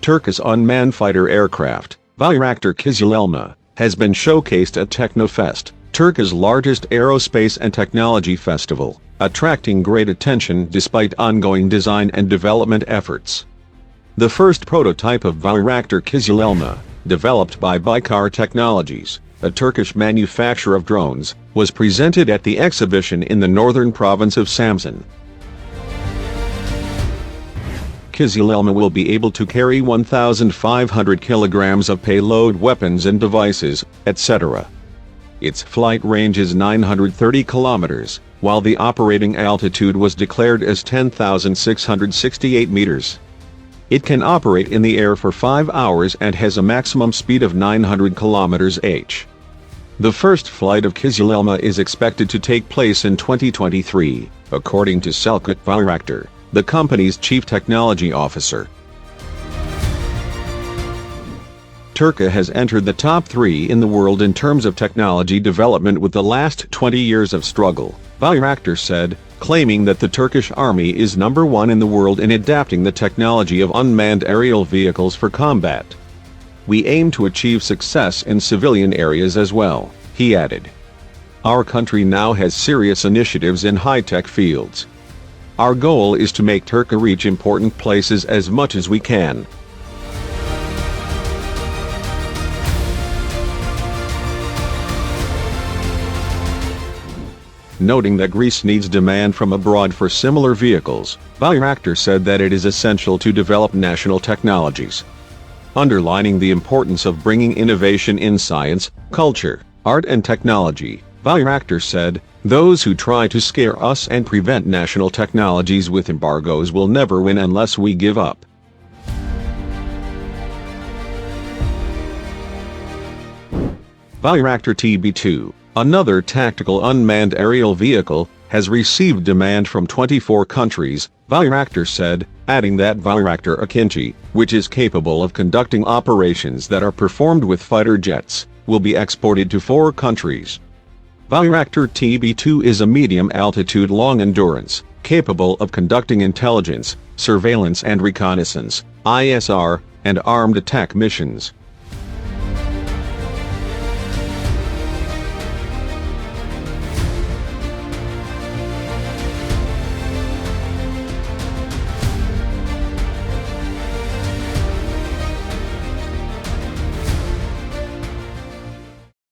Turkish unmanned fighter aircraft, Bayraktar Kızılelma, has been showcased at Teknofest, Turkey's largest aerospace and technology festival, attracting great attention despite ongoing design and development efforts. The first prototype of Bayraktar Kızılelma, developed by Baykar Technologies, a Turkish manufacturer of drones, was presented at the exhibition in the northern province of Samsun. Kızılelma will be able to carry 1,500 kilograms of payload, weapons and devices, etc. Its flight range is 930 kilometers, while the operating altitude was declared as 10,668 meters. It can operate in the air for 5 hours and has a maximum speed of 900 km/h. The first flight of Kızılelma is expected to take place in 2023, according to Selçuk Bayraktar, the company's chief technology officer. Turkey has entered the top 3 in the world in terms of technology development with the last 20 years of struggle, Bayraktar said, claiming that the Turkish army is number 1 in the world in adapting the technology of unmanned aerial vehicles for combat. We aim to achieve success in civilian areas as well, he added. Our country now has serious initiatives in high-tech fields. Our goal is to make Turkey reach important places as much as we can. Noting that Greece needs demand from abroad for similar vehicles, Bayraktar said that it is essential to develop national technologies. Underlining the importance of bringing innovation in science, culture, art and technology, Bayraktar said, "Those who try to scare us and prevent national technologies with embargoes will never win unless we give up." Bayraktar TB2, another tactical unmanned aerial vehicle, has received demand from 24 countries, Bayraktar said, adding that Bayraktar Ikinci, which is capable of conducting operations that are performed with fighter jets, will be exported to 4 countries. Bayraktar TB2 is a medium-altitude long-endurance, capable of conducting intelligence, surveillance and reconnaissance, ISR, and armed attack missions.